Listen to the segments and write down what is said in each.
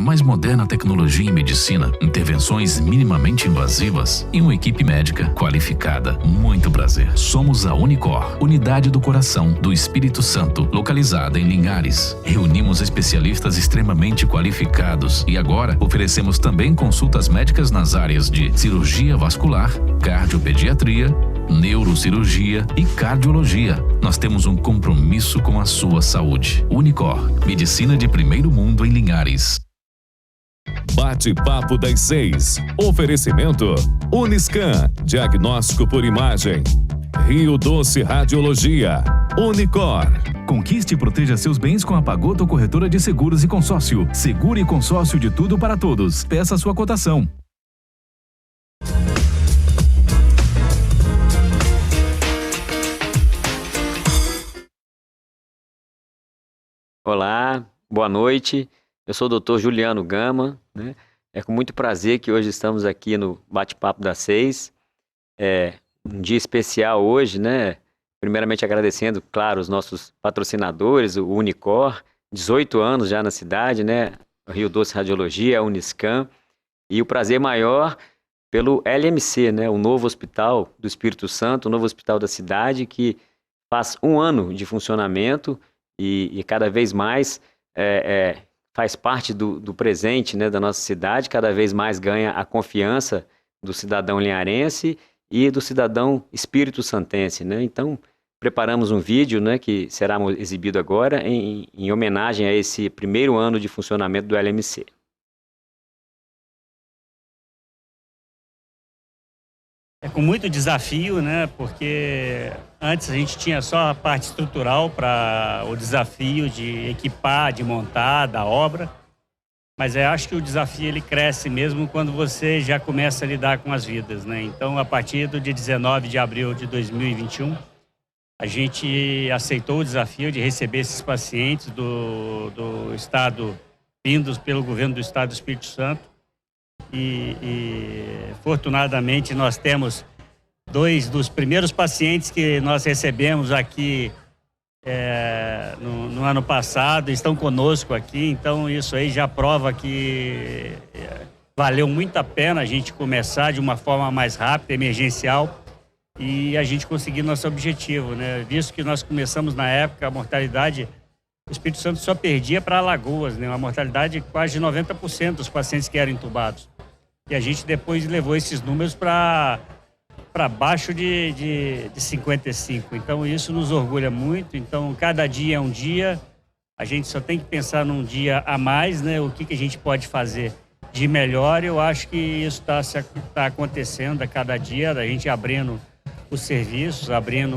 mais moderna tecnologia em medicina, intervenções minimamente invasivas e uma equipe médica qualificada. Muito prazer. Somos a Unicor, Unidade do Coração do Espírito Santo, localizada em Linhares. Reunimos especialistas extremamente qualificados e agora oferecemos também consultas médicas nas áreas de cirurgia vascular, cardiopediatria, neurocirurgia e cardiologia. Nós temos um compromisso com a sua saúde. Unicor, medicina de primeiro mundo em Linhares. Bate-papo das 6. Oferecimento Uniscan, diagnóstico por imagem. Rio Doce Radiologia. Unicor. Conquiste e proteja seus bens com a Pagoto Corretora de Seguros e Consórcio. Seguro e consórcio de tudo para todos. Peça sua cotação. Olá, boa noite. Eu sou o Dr. Juliano Gama, né? É com muito prazer que hoje estamos aqui no Bate-Papo das 6. É um dia especial hoje, né? Primeiramente agradecendo, claro, os nossos patrocinadores, o Unicor, 18 anos já na cidade, né? O Rio Doce Radiologia, a Uniscan. E o prazer maior pelo LMC, né? O novo hospital do Espírito Santo, o novo hospital da cidade, que faz 1 ano de funcionamento e cada vez mais faz parte do presente, né, da nossa cidade, cada vez mais ganha a confiança do cidadão linharense e do cidadão espírito-santense, né? Então, preparamos um vídeo, né, que será exibido agora em homenagem a esse primeiro ano de funcionamento do LMC. É com muito desafio, né? Porque antes a gente tinha só a parte estrutural para o desafio de equipar, de montar, da obra. Mas eu acho que o desafio ele cresce mesmo quando você já começa a lidar com as vidas, né? Então, a partir do dia 19 de abril de 2021, a gente aceitou o desafio de receber esses pacientes do estado, vindos pelo governo do estado do Espírito Santo. E fortunadamente nós temos 2 dos primeiros pacientes que nós recebemos aqui no ano passado, estão conosco aqui, então isso aí já prova que valeu muito a pena a gente começar de uma forma mais rápida, emergencial, e a gente conseguir nosso objetivo, né? Visto que nós começamos na época, a mortalidade, o Espírito Santo só perdia para Alagoas, né? Uma mortalidade de quase 90% dos pacientes que eram entubados. E a gente depois levou esses números para baixo de 55. Então, isso nos orgulha muito. Então, cada dia é um dia. A gente só tem que pensar num dia a mais, né? O que a gente pode fazer de melhor. Eu acho que isso está acontecendo a cada dia, a gente abrindo os serviços, abrindo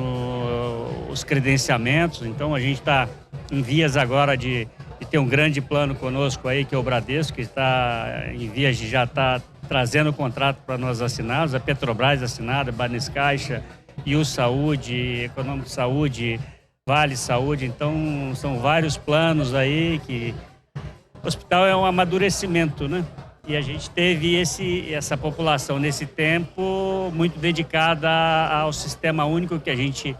os credenciamentos. Então, a gente está em vias agora de ter um grande plano conosco aí, que é o Bradesco, que está em vias de já estar trazendo o contrato para nós assinados, a Petrobras assinada, Banescaixa, IU Saúde, Econômico Saúde, Vale Saúde. Então, são vários planos aí que... O hospital é um amadurecimento, né? E a gente teve essa população nesse tempo muito dedicada ao sistema único que a gente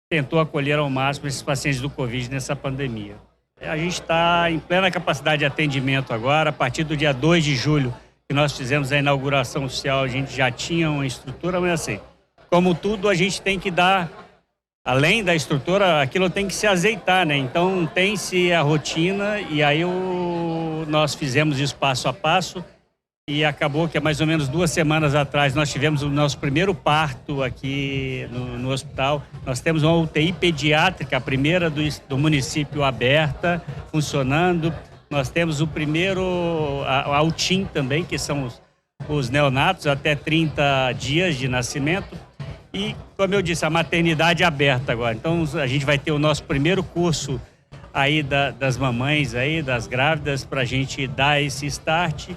tentou acolher ao máximo esses pacientes do Covid nessa pandemia. A gente está em plena capacidade de atendimento agora. A partir do dia 2 de julho, que nós fizemos a inauguração oficial, a gente já tinha uma estrutura, mas assim, como tudo, a gente tem que dar, além da estrutura, aquilo tem que se azeitar, né? Então, tem-se a rotina e aí nós fizemos isso passo a passo e acabou que, há mais ou menos 2 semanas atrás, nós tivemos o nosso primeiro parto aqui no hospital. Nós temos uma UTI pediátrica, a primeira do município aberta, funcionando. Nós temos o primeiro, a UTIM também, que são os neonatos até 30 dias de nascimento. E, como eu disse, a maternidade aberta agora. Então, a gente vai ter o nosso primeiro curso aí das mamães, aí, das grávidas, para a gente dar esse start.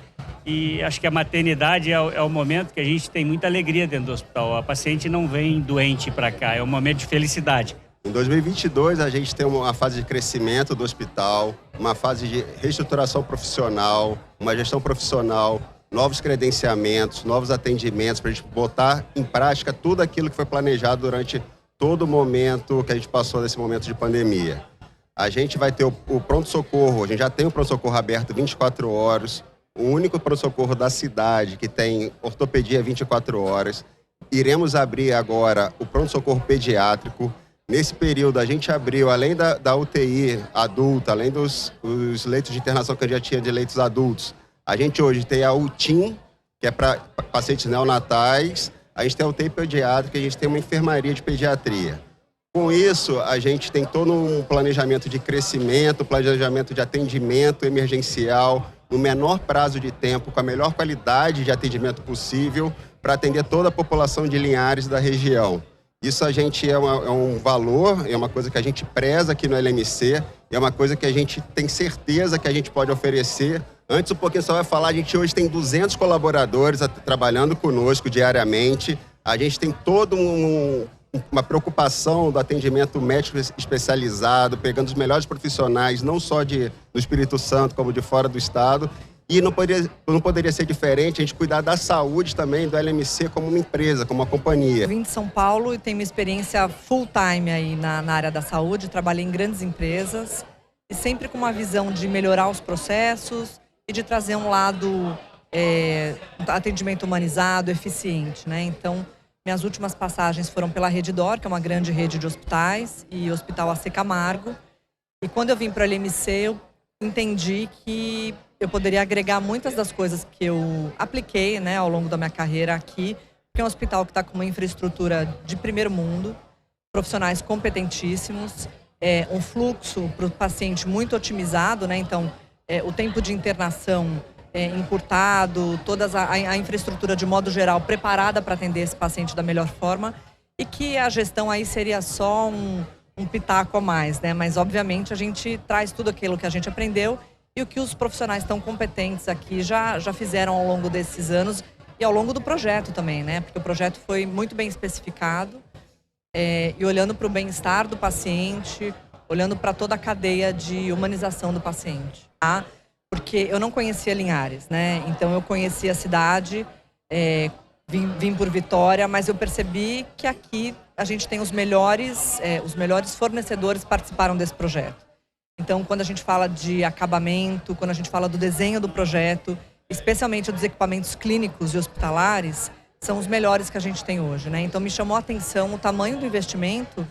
E acho que a maternidade é o momento que a gente tem muita alegria dentro do hospital. A paciente não vem doente para cá, é um momento de felicidade. Em 2022, a gente tem uma fase de crescimento do hospital, uma fase de reestruturação profissional, uma gestão profissional, novos credenciamentos, novos atendimentos, para a gente botar em prática tudo aquilo que foi planejado durante todo o momento que a gente passou nesse momento de pandemia. A gente vai ter o pronto-socorro, a gente já tem o pronto-socorro aberto 24 horas, o único pronto-socorro da cidade que tem ortopedia 24 horas. Iremos abrir agora o pronto-socorro pediátrico. Nesse período, a gente abriu, além da UTI adulta, além dos leitos de internação que a gente já tinha de leitos adultos, a gente hoje tem a UTIM, que é para pacientes neonatais, a gente tem a UTI pediátrica e a gente tem uma enfermaria de pediatria. Com isso, a gente tem todo um planejamento de crescimento, planejamento de atendimento emergencial, no menor prazo de tempo, com a melhor qualidade de atendimento possível, para atender toda a população de Linhares da região. Isso a gente é um valor, é uma coisa que a gente preza aqui no LMC, é uma coisa que a gente tem certeza que a gente pode oferecer. Antes um pouquinho só vai falar, a gente hoje tem 200 colaboradores trabalhando conosco diariamente, a gente tem toda uma preocupação do atendimento médico especializado, pegando os melhores profissionais, não só do Espírito Santo, como de fora do estado. E não poderia ser diferente a gente cuidar da saúde também do LMC como uma empresa, como uma companhia. Eu vim de São Paulo e tenho uma experiência full time aí na área da saúde, trabalhei em grandes empresas e sempre com uma visão de melhorar os processos e de trazer um lado atendimento humanizado, eficiente, né? Então, minhas últimas passagens foram pela Redditor, que é uma grande rede de hospitais, e o Hospital AC Camargo. E quando eu vim para o LMC, eu entendi que eu poderia agregar muitas das coisas que eu apliquei, né, ao longo da minha carreira aqui, porque é um hospital que está com uma infraestrutura de primeiro mundo, profissionais competentíssimos, um fluxo para o paciente muito otimizado, né? Então, o tempo de internação encurtado, toda a infraestrutura de modo geral preparada para atender esse paciente da melhor forma, e que a gestão aí seria só um pitaco a mais, né? Mas obviamente a gente traz tudo aquilo que a gente aprendeu e o que os profissionais tão competentes aqui já fizeram ao longo desses anos e ao longo do projeto também, né? Porque o projeto foi muito bem especificado e olhando para o bem-estar do paciente, olhando para toda a cadeia de humanização do paciente, tá? Porque eu não conhecia Linhares, né? Então eu conheci a cidade, vim por Vitória, mas eu percebi que aqui a gente tem os melhores fornecedores participaram desse projeto. Então, quando a gente fala de acabamento, quando a gente fala do desenho do projeto, especialmente dos equipamentos clínicos e hospitalares, são os melhores que a gente tem hoje, né? Então me chamou a atenção o tamanho do investimento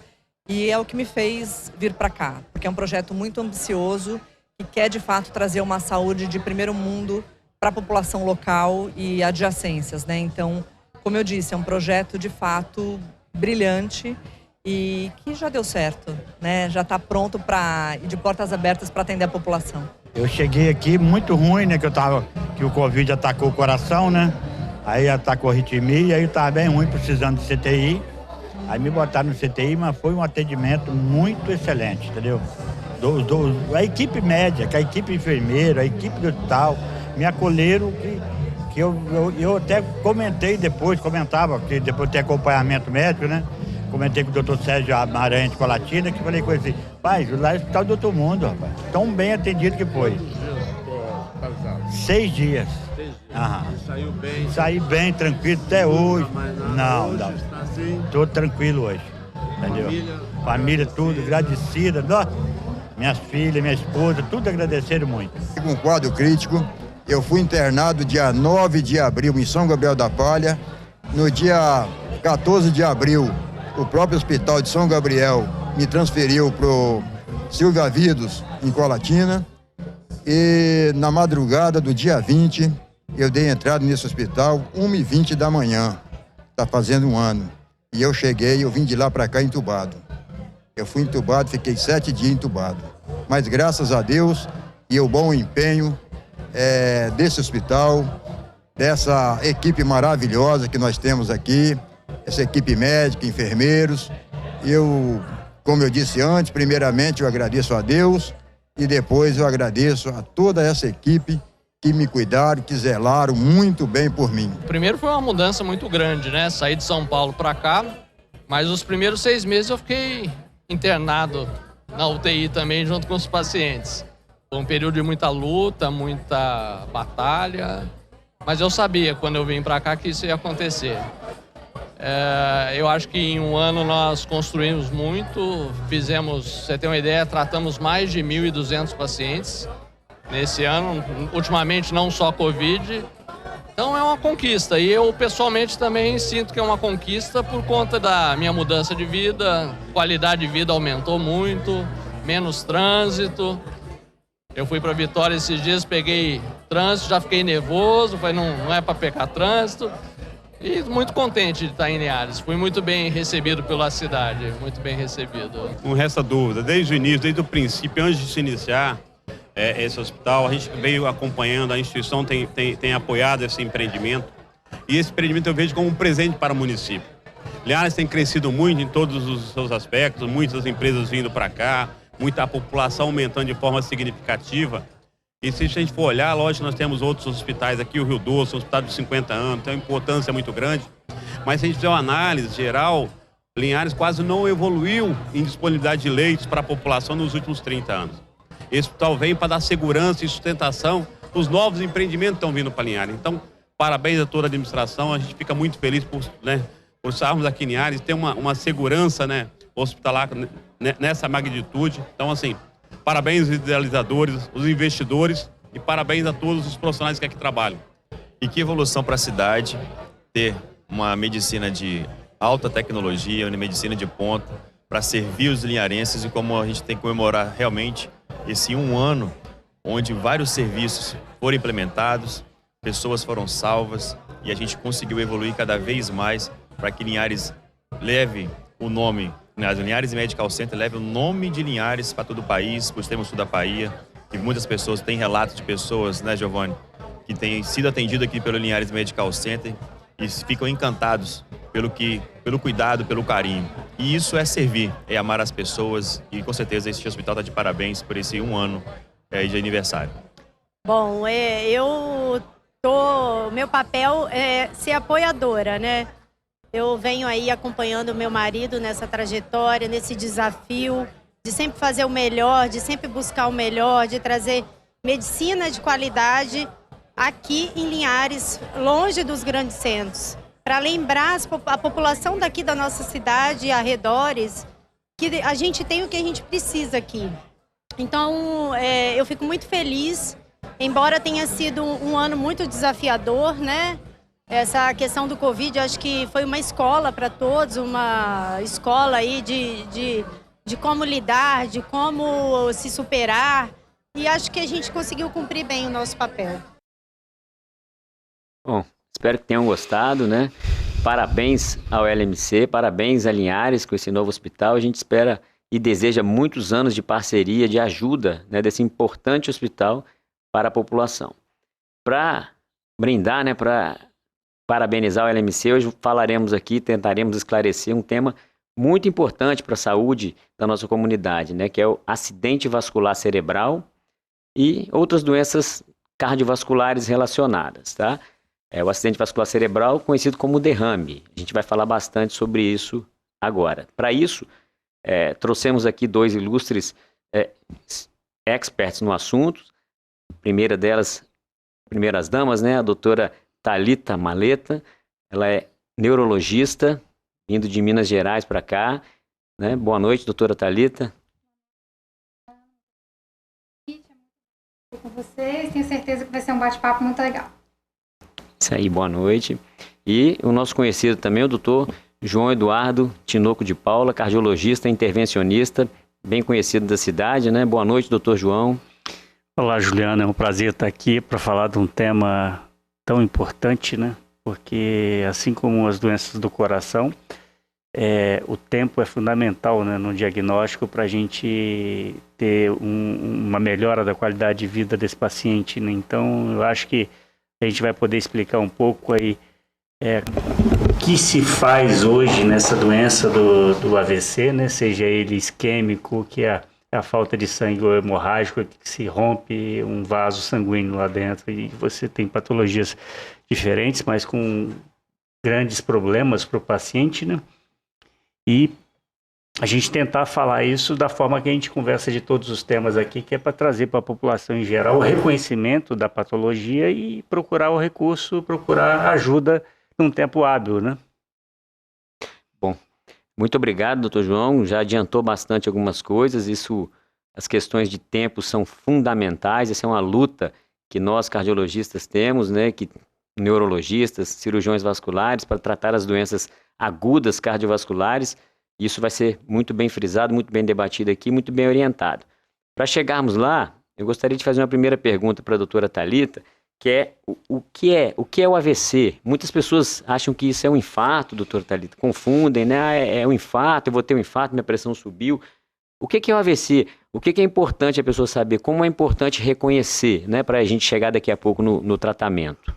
e é o que me fez vir para cá, porque é um projeto muito ambicioso e quer, de fato, trazer uma saúde de primeiro mundo para a população local e adjacências, né? Então, como eu disse, é um projeto, de fato, brilhante e que já deu certo, né? Já está pronto e de portas abertas para atender a população. Eu cheguei aqui muito ruim, né? Que o Covid atacou o coração, né? Aí atacou a arritmia, aí eu estava bem ruim, precisando de CTI. Aí me botaram no CTI, mas foi um atendimento muito excelente, entendeu? A equipe médica, a equipe enfermeira, a equipe do hospital, me acolheram, que eu até comentava, que depois tem acompanhamento médico, né? Comentei com o doutor Sérgio Amarante Colatina, que falei com ele assim, pai, lá é o Hospital do Outro Mundo, rapaz. Tão bem atendido que foi. 6 dias. Aham. Saiu bem? Saí bem, tranquilo, até hoje. Não. Tô tranquilo hoje, entendeu? Família tudo, agradecida. Nossa, minhas filhas, minha esposa, tudo agradeceram muito. Com um quadro crítico, eu fui internado dia 9 de abril em São Gabriel da Palha. No dia 14 de abril, o próprio hospital de São Gabriel me transferiu pro Silvio Avidos, em Colatina. E na madrugada do dia 20, eu dei entrada nesse hospital, 1h20 da manhã. Tá fazendo 1 ano. E eu vim de lá para cá entubado. Eu fui entubado, fiquei 7 dias entubado. Mas graças a Deus e o bom empenho desse hospital, dessa equipe maravilhosa que nós temos aqui, essa equipe médica, enfermeiros, como eu disse antes, primeiramente eu agradeço a Deus e depois eu agradeço a toda essa equipe que me cuidaram, que zelaram muito bem por mim. Primeiro foi uma mudança muito grande, né? Saí de São Paulo para cá, mas os primeiros 6 meses eu fiquei internado na UTI também junto com os pacientes. Foi um período de muita luta, muita batalha, mas eu sabia quando eu vim para cá que isso ia acontecer. Eu acho que em um ano nós construímos muito, você tem uma ideia, tratamos mais de 1.200 pacientes nesse ano, ultimamente não só Covid. Então é uma conquista e eu pessoalmente também sinto que é uma conquista por conta da minha mudança de vida, qualidade de vida aumentou muito, menos trânsito. Eu fui para Vitória esses dias, peguei trânsito, já fiquei nervoso, falei não é para pegar trânsito. E muito contente de estar em Linhares. Fui muito bem recebido pela cidade, muito bem recebido. Não resta dúvida, desde o início, desde o princípio, antes de se iniciar esse hospital, a gente veio acompanhando, a instituição tem apoiado esse empreendimento. E esse empreendimento eu vejo como um presente para o município. Linhares tem crescido muito em todos os seus aspectos, muitas empresas vindo para cá, muita população aumentando de forma significativa. E se a gente for olhar, lógico, nós temos outros hospitais aqui, o Rio Doce, um hospital de 50 anos, tem uma importância muito grande. Mas se a gente fizer uma análise geral, Linhares quase não evoluiu em disponibilidade de leitos para a população nos últimos 30 anos. Esse hospital vem para dar segurança e sustentação. Os novos empreendimentos estão vindo para Linhares. Então, parabéns a toda a administração, a gente fica muito feliz por estarmos aqui em Linhares, ter uma segurança hospitalar nessa magnitude. Então, assim, parabéns aos idealizadores, os investidores e parabéns a todos os profissionais que aqui trabalham. E que evolução para a cidade ter uma medicina de alta tecnologia, uma medicina de ponta, para servir os linharenses e como a gente tem que comemorar realmente esse um ano onde vários serviços foram implementados, pessoas foram salvas e a gente conseguiu evoluir cada vez mais para que Linhares leve o nome, o Linhares Medical Center leva o nome de Linhares para todo o país, para o extremo sul da Bahia, e muitas pessoas, têm relatos de pessoas, né, Giovanni, que têm sido atendidas aqui pelo Linhares Medical Center e ficam encantados pelo cuidado, pelo carinho. E isso é servir, é amar as pessoas e com certeza esse hospital está de parabéns por esse um ano de aniversário. Bom, meu papel é ser apoiadora, né? Eu venho aí acompanhando o meu marido nessa trajetória, nesse desafio de sempre fazer o melhor, de sempre buscar o melhor, de trazer medicina de qualidade aqui em Linhares, longe dos grandes centros, para lembrar a população daqui da nossa cidade e arredores que a gente tem o que a gente precisa aqui. Então, eu fico muito feliz, embora tenha sido um ano muito desafiador, né? Essa questão do Covid, acho que foi uma escola para todos, uma escola aí de como lidar, de como se superar. E acho que a gente conseguiu cumprir bem o nosso papel. Bom, espero que tenham gostado, né? Parabéns ao LMC, parabéns a Linhares com esse novo hospital. A gente espera e deseja muitos anos de parceria, de ajuda, né, desse importante hospital para a população. Para brindar, né, para parabenizar o LMC, hoje falaremos aqui, tentaremos esclarecer um tema muito importante para a saúde da nossa comunidade, né, que é o acidente vascular cerebral e outras doenças cardiovasculares relacionadas, tá? O acidente vascular cerebral, conhecido como derrame. A gente vai falar bastante sobre isso agora. Para isso, trouxemos aqui dois ilustres experts no assunto. Primeiras damas, né, a doutora Thalita Maleta, ela é neurologista, vindo de Minas Gerais para cá, né? Boa noite, doutora Thalita. Estou com vocês, tenho certeza que vai ser um bate-papo muito legal. Isso aí, boa noite. E o nosso conhecido também, o doutor João Eduardo Tinoco de Paula, cardiologista, intervencionista, bem conhecido da cidade, né? Boa noite, doutor João. Olá, Juliana, é um prazer estar aqui para falar de um tema tão importante, né? Porque assim como as doenças do coração, o tempo é fundamental, né, no diagnóstico para a gente ter uma melhora da qualidade de vida desse paciente, né? Então, eu acho que a gente vai poder explicar um pouco aí o que se faz hoje nessa doença do AVC, né? Seja ele isquêmico, que é a falta de sangue ou hemorrágico, que se rompe um vaso sanguíneo lá dentro e você tem patologias diferentes, mas com grandes problemas para o paciente, né? E a gente tentar falar isso da forma que a gente conversa de todos os temas aqui, que é para trazer para a população em geral o reconhecimento da patologia e procurar o recurso, procurar ajuda num tempo hábil, né? Muito obrigado, doutor João. Já adiantou bastante algumas coisas. As questões de tempo são fundamentais. Essa é uma luta que nós cardiologistas temos, né? Que neurologistas, cirurgiões vasculares, para tratar as doenças agudas cardiovasculares. Isso vai ser muito bem frisado, muito bem debatido aqui, muito bem orientado. Para chegarmos lá, eu gostaria de fazer uma primeira pergunta para a doutora Thalita, que é o que é o AVC? Muitas pessoas acham que isso é um infarto, doutora Thalita, confundem, né? É um infarto, eu vou ter um infarto, minha pressão subiu. O que é o AVC? O que é importante a pessoa saber? Como é importante reconhecer, né, para a gente chegar daqui a pouco no tratamento?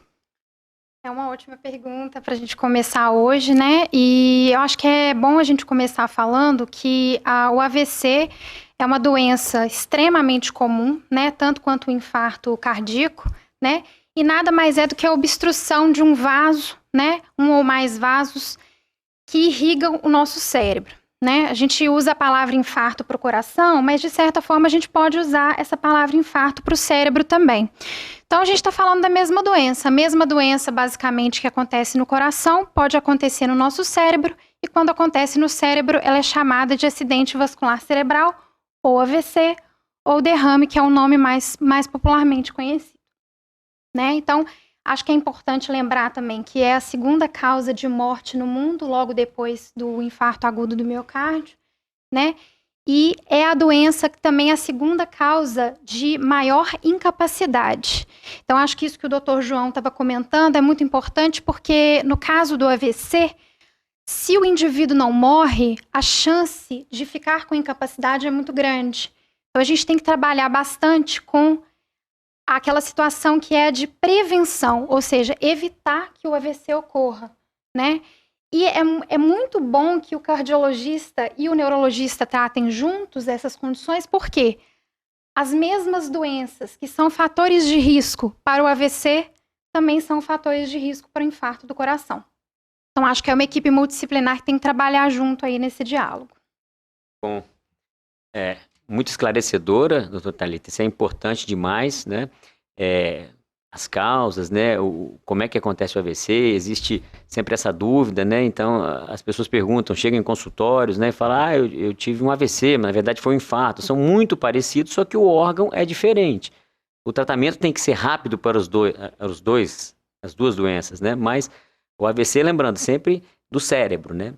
É uma ótima pergunta para a gente começar hoje, né? E eu acho que é bom a gente começar falando que o AVC é uma doença extremamente comum, né? Tanto quanto o infarto cardíaco, né? E nada mais é do que a obstrução de um vaso, né? Um ou mais vasos que irrigam o nosso cérebro, né? A gente usa a palavra infarto para o coração, mas de certa forma a gente pode usar essa palavra infarto para o cérebro também. Então a gente está falando da mesma doença. A mesma doença basicamente que acontece no coração pode acontecer no nosso cérebro, e quando acontece no cérebro ela é chamada de acidente vascular cerebral, ou AVC, ou derrame, que é o nome mais popularmente conhecido, né? Então, acho que é importante lembrar também que é a segunda causa de morte no mundo, logo depois do infarto agudo do miocárdio, né? E é a doença que também é a segunda causa de maior incapacidade. Então, acho que isso que o doutor João estava comentando é muito importante, porque no caso do AVC, se o indivíduo não morre, a chance de ficar com incapacidade é muito grande. Então, a gente tem que trabalhar bastante com aquela situação que é de prevenção, ou seja, evitar que o AVC ocorra, né? E é muito bom que o cardiologista e o neurologista tratem juntos essas condições, porque as mesmas doenças que são fatores de risco para o AVC também são fatores de risco para o infarto do coração. Então, acho que é uma equipe multidisciplinar que tem que trabalhar junto aí nesse diálogo. Bom, muito esclarecedora, doutora Thalita, isso é importante demais, né? As causas, né? Como é que acontece o AVC, existe sempre essa dúvida, né? Então, as pessoas perguntam, chegam em consultórios, né? E falam, eu tive um AVC, mas na verdade foi um infarto. São muito parecidos, só que o órgão é diferente. O tratamento tem que ser rápido para as duas doenças, né? Mas o AVC, lembrando, sempre do cérebro, né?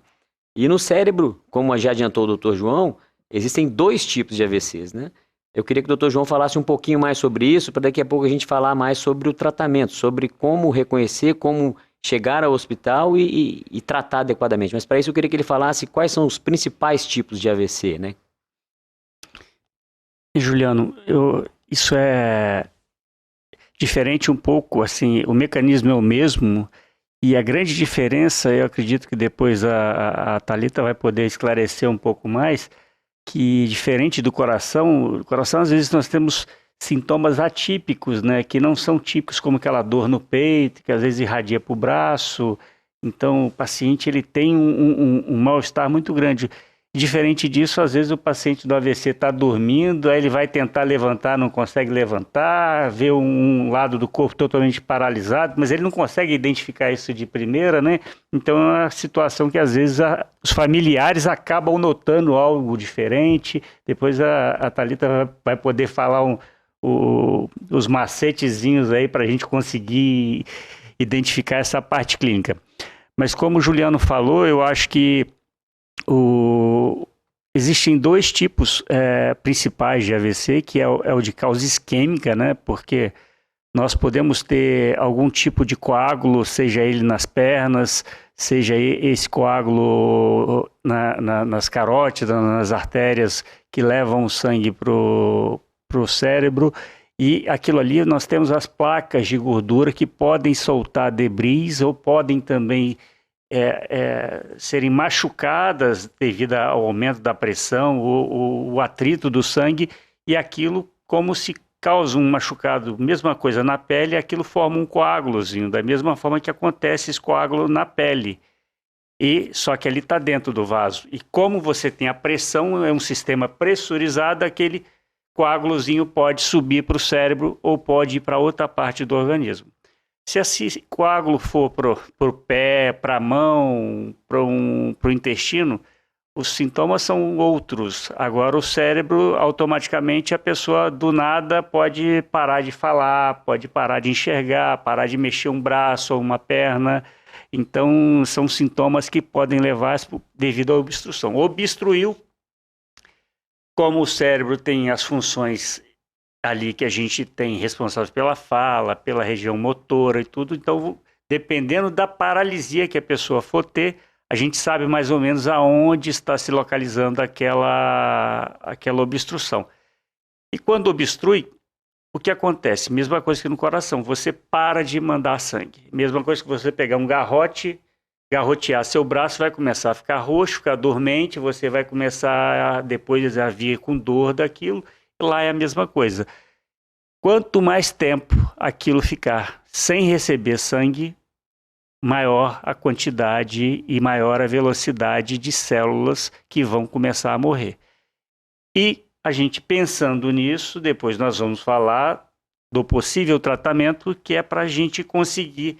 E no cérebro, como já adiantou o doutor João, existem 2 tipos de AVCs, né? Eu queria que o doutor João falasse um pouquinho mais sobre isso, para daqui a pouco a gente falar mais sobre o tratamento, sobre como reconhecer, como chegar ao hospital e tratar adequadamente. Mas para isso eu queria que ele falasse quais são os principais tipos de AVC, né? Juliano, isso é diferente um pouco, assim, o mecanismo é o mesmo, e a grande diferença, eu acredito que depois a Thalita vai poder esclarecer um pouco mais, que diferente do coração, às vezes nós temos sintomas atípicos, né, que não são típicos, como aquela dor no peito, que às vezes irradia para o braço. Então o paciente ele tem um mal-estar muito grande. Diferente disso, às vezes o paciente do AVC está dormindo, aí ele vai tentar levantar, não consegue levantar, vê um lado do corpo totalmente paralisado, mas ele não consegue identificar isso de primeira, né? Então é uma situação que às vezes os familiares acabam notando algo diferente. Depois a Thalita vai poder falar os macetezinhos aí para a gente conseguir identificar essa parte clínica. Mas como o Juliano falou, eu acho que existem 2 tipos principais de AVC, que é o de causa isquêmica, né? Porque nós podemos ter algum tipo de coágulo, seja ele nas pernas, seja esse coágulo nas carótidas, nas artérias que levam o sangue pro cérebro, e aquilo ali nós temos as placas de gordura que podem soltar debris ou podem também serem machucadas devido ao aumento da pressão, o atrito do sangue, e aquilo, como se causa um machucado, mesma coisa na pele, aquilo forma um coágulozinho, da mesma forma que acontece esse coágulo na pele. Só que ali está dentro do vaso. E como você tem a pressão, é um sistema pressurizado, aquele coágulozinho pode subir para o cérebro ou pode ir para outra parte do organismo. Se esse coágulo for para o pé, para a mão, para o intestino, os sintomas são outros. Agora, o cérebro, automaticamente, a pessoa do nada pode parar de falar, pode parar de enxergar, parar de mexer um braço ou uma perna. Então, são sintomas que podem levar devido à obstrução. Obstruiu, como o cérebro tem as funções ali que a gente tem responsáveis pela fala, pela região motora e tudo, então, dependendo da paralisia que a pessoa for ter, a gente sabe mais ou menos aonde está se localizando aquela obstrução. E quando obstrui, o que acontece? Mesma coisa que no coração, você para de mandar sangue. Mesma coisa que você pegar um garrote, garrotear seu braço, vai começar a ficar roxo, ficar dormente, você vai começar depois a vir com dor daquilo. Lá é a mesma coisa. Quanto mais tempo aquilo ficar sem receber sangue, maior a quantidade e maior a velocidade de células que vão começar a morrer. E a gente pensando nisso, depois nós vamos falar do possível tratamento, que é para a gente conseguir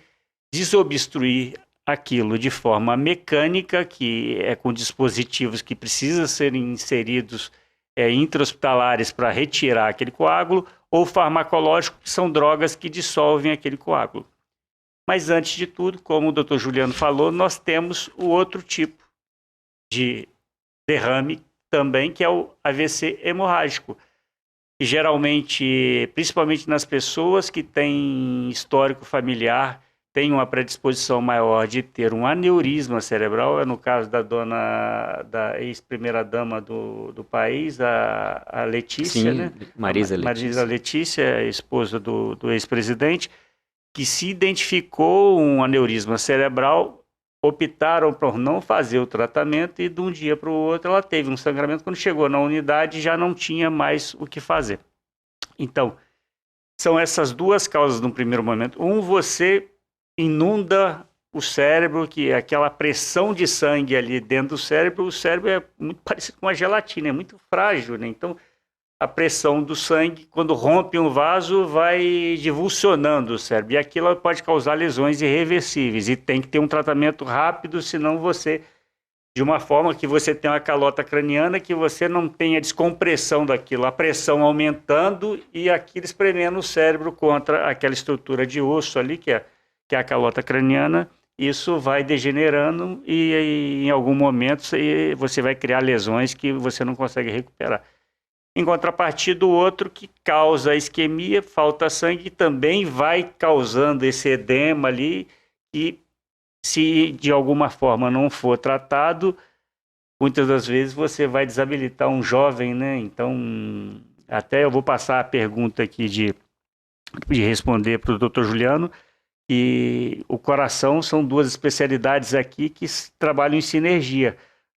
desobstruir aquilo de forma mecânica, que é com dispositivos que precisam ser inseridos intra-hospitalares para retirar aquele coágulo, ou farmacológico, que são drogas que dissolvem aquele coágulo. Mas antes de tudo, como o Dr. Juliano falou, nós temos o outro tipo de derrame também, que é o AVC hemorrágico. E geralmente, principalmente nas pessoas que têm histórico familiar, tem uma predisposição maior de ter um aneurisma cerebral, é no caso da ex-primeira-dama do país, a Letícia, Sim, né? Marisa Letícia, esposa do ex-presidente, que se identificou um aneurisma cerebral, optaram por não fazer o tratamento e de um dia para o outro ela teve um sangramento. Quando chegou na unidade já não tinha mais o que fazer. Então, são essas duas causas no primeiro momento. Você inunda o cérebro, que é aquela pressão de sangue ali dentro do cérebro. O cérebro é muito parecido com uma gelatina, é muito frágil, né? Então, a pressão do sangue, quando rompe um vaso, vai divulsionando o cérebro. E aquilo pode causar lesões irreversíveis. E tem que ter um tratamento rápido, senão você, de uma forma que você tem uma calota craniana, que você não tenha descompressão daquilo, a pressão aumentando e aquilo espremendo o cérebro contra aquela estrutura de osso ali, que é a calota craniana. Isso vai degenerando e em algum momento você vai criar lesões que você não consegue recuperar. Em contrapartida, o outro que causa a isquemia, falta sangue, também vai causando esse edema ali, e se de alguma forma não for tratado, muitas das vezes você vai desabilitar um jovem, né? Então, até eu vou passar a pergunta aqui de responder para o Dr. Juliano, e o coração são duas especialidades aqui que trabalham em sinergia,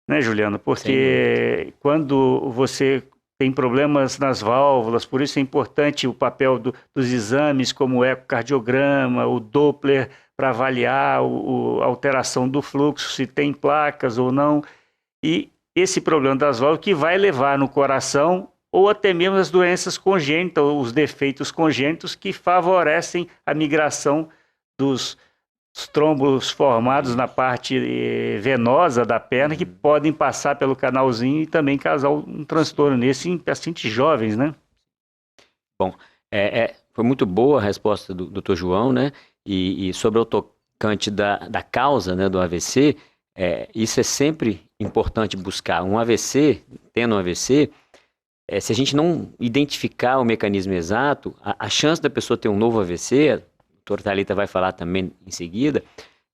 né, Juliano? Porque quando você tem problemas nas válvulas, por isso é importante o papel dos exames como o ecocardiograma, o Doppler, para avaliar a alteração do fluxo, se tem placas ou não. E esse problema das válvulas que vai levar no coração, ou até mesmo as doenças congênitas, os defeitos congênitos que favorecem a migração dos trombos formados na parte venosa da perna, que podem passar pelo canalzinho e também causar um transtorno nesse em pacientes jovens, né? Bom, foi muito boa a resposta do Dr. João, né? E sobre o tocante da causa, né, do AVC, isso é sempre importante buscar. Um AVC, tendo um AVC, se a gente não identificar o mecanismo exato, a chance da pessoa ter um novo AVC, a doutora Thalita vai falar também em seguida,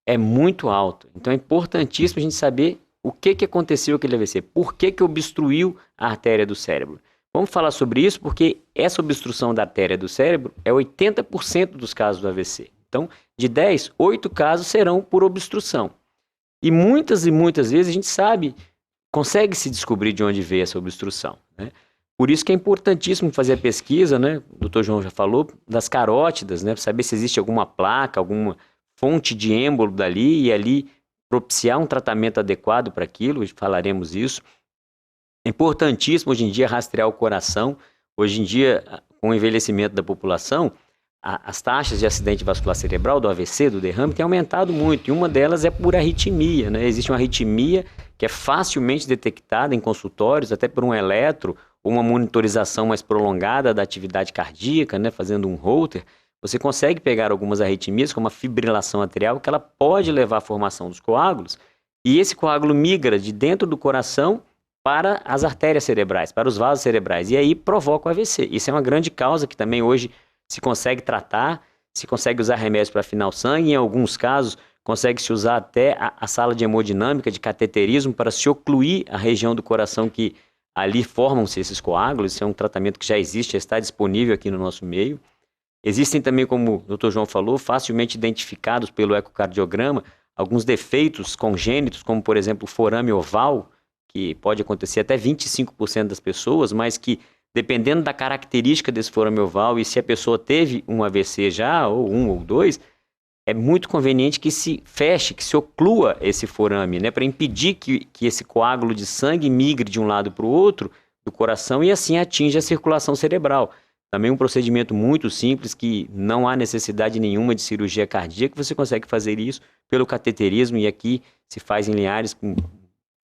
é muito alto. Então é importantíssimo a gente saber o que aconteceu com aquele AVC, por que obstruiu a artéria do cérebro. Vamos falar sobre isso porque essa obstrução da artéria do cérebro é 80% dos casos do AVC. Então, de 10, 8 casos serão por obstrução. E muitas vezes a gente consegue se descobrir de onde veio essa obstrução, né? Por isso que é importantíssimo fazer a pesquisa, né? O doutor João já falou, das carótidas, né? Para saber se existe alguma placa, alguma fonte de êmbolo dali e ali propiciar um tratamento adequado para aquilo, falaremos isso. É importantíssimo hoje em dia rastrear o coração. Hoje em dia, com o envelhecimento da população, as taxas de acidente vascular cerebral, do AVC, do derrame, têm aumentado muito. E uma delas é por arritmia, né? Existe uma arritmia que é facilmente detectada em consultórios, até por um eletro, ou uma monitorização mais prolongada da atividade cardíaca, né, fazendo um Holter, você consegue pegar algumas arritmias, como a fibrilação atrial, que ela pode levar à formação dos coágulos, e esse coágulo migra de dentro do coração para as artérias cerebrais, para os vasos cerebrais, e aí provoca o AVC. Isso é uma grande causa que também hoje se consegue tratar, se consegue usar remédios para afinar o sangue, em alguns casos consegue-se usar até a sala de hemodinâmica, de cateterismo, para se ocluir a região do coração que ali formam-se esses coágulos. Isso é um tratamento que já existe, já está disponível aqui no nosso meio. Existem também, como o Dr. João falou, facilmente identificados pelo ecocardiograma, alguns defeitos congênitos, como por exemplo o forame oval, que pode acontecer até 25% das pessoas, mas que dependendo da característica desse forame oval e se a pessoa teve um AVC já, ou um ou dois, é muito conveniente que se feche, que se oclua esse forame, né, para impedir que esse coágulo de sangue migre de um lado para o outro do coração e assim atinja a circulação cerebral. Também um procedimento muito simples, que não há necessidade nenhuma de cirurgia cardíaca, você consegue fazer isso pelo cateterismo, e aqui se faz em Linhares com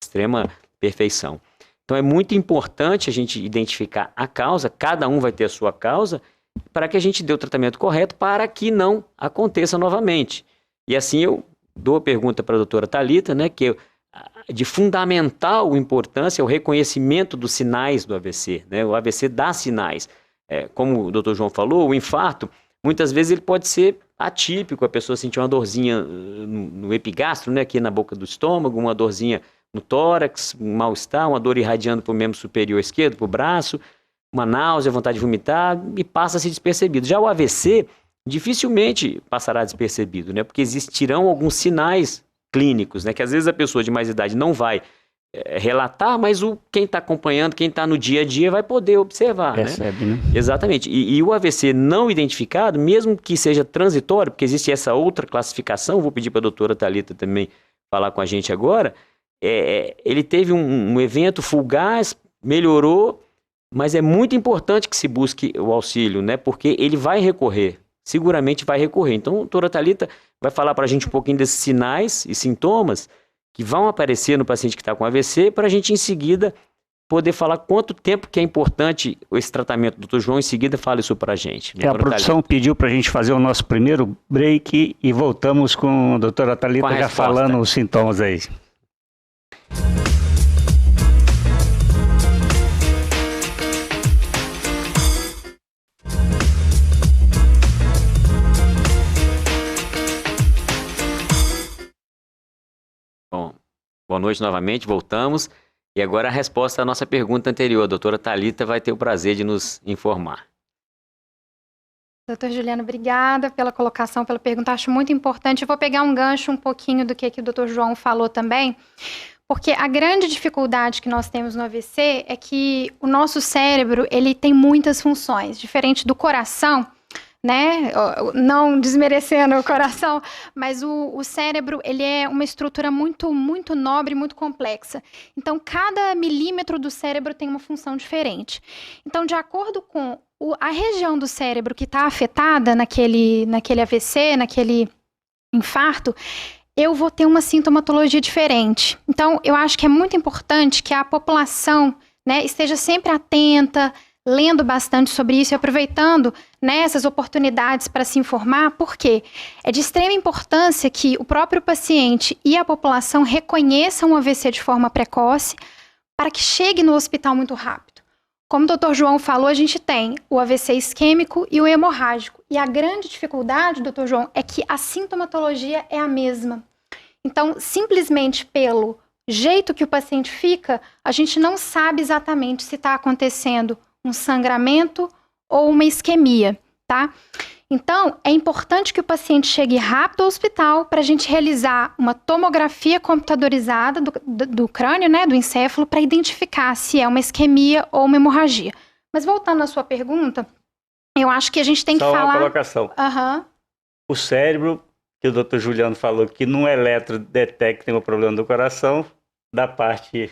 extrema perfeição. Então é muito importante a gente identificar a causa, cada um vai ter a sua causa, para que a gente dê o tratamento correto para que não aconteça novamente. E assim eu dou a pergunta para a doutora Thalita, né, que de fundamental importância é o reconhecimento dos sinais do AVC, né? O AVC dá sinais. Como o Dr. João falou, o infarto, muitas vezes ele pode ser atípico, a pessoa sentir uma dorzinha no epigastro, né, aqui na boca do estômago, uma dorzinha no tórax, um mal-estar, uma dor irradiando para o membro superior esquerdo, para o braço, uma náusea, vontade de vomitar, e passa-se despercebido. Já o AVC dificilmente passará despercebido, né, porque existirão alguns sinais clínicos, né, que às vezes a pessoa de mais idade não vai relatar, mas quem está acompanhando, quem está no dia a dia vai poder observar. Percebe, né? Exatamente. E o AVC não identificado, mesmo que seja transitório, porque existe essa outra classificação, vou pedir para a doutora Thalita também falar com a gente agora, ele teve um evento fugaz, melhorou, mas é muito importante que se busque o auxílio, né? Porque ele vai recorrer, seguramente vai recorrer. Então, a doutora Thalita vai falar para a gente um pouquinho desses sinais e sintomas que vão aparecer no paciente que está com AVC, para a gente em seguida poder falar quanto tempo que é importante esse tratamento. Doutor João, em seguida, fala isso para a gente. A produção pediu para a gente fazer o nosso primeiro break e voltamos com a doutora Thalita já falando os sintomas aí. Bom, boa noite novamente, voltamos. E agora a resposta à nossa pergunta anterior. A doutora Thalita vai ter o prazer de nos informar. Doutor Juliano, obrigada pela colocação, pela pergunta. Acho muito importante. Eu vou pegar um gancho um pouquinho do que o doutor João falou também, porque a grande dificuldade que nós temos no AVC é que o nosso cérebro, ele tem muitas funções, diferente do coração, né? Não desmerecendo o coração, mas o cérebro, ele é uma estrutura muito, muito nobre, muito complexa. Então, cada milímetro do cérebro tem uma função diferente. Então, de acordo com a região do cérebro que está afetada naquele AVC, naquele infarto, eu vou ter uma sintomatologia diferente. Então, eu acho que é muito importante que a população, né, esteja sempre atenta, lendo bastante sobre isso e aproveitando, né, essas oportunidades para se informar, porque é de extrema importância que o próprio paciente e a população reconheçam o AVC de forma precoce para que chegue no hospital muito rápido. Como o Dr. João falou, a gente tem o AVC isquêmico e o hemorrágico. E a grande dificuldade, Dr. João, é que a sintomatologia é a mesma. Então, simplesmente pelo jeito que o paciente fica, a gente não sabe exatamente se está acontecendo um sangramento ou uma isquemia, tá? Então, é importante que o paciente chegue rápido ao hospital para a gente realizar uma tomografia computadorizada do crânio, né, do encéfalo, para identificar se é uma isquemia ou uma hemorragia. Mas voltando à sua pergunta, eu acho que a gente tem que falar... Só uma colocação. O cérebro, que o Dr. Juliano falou que no eletro detecta o problema do coração, da parte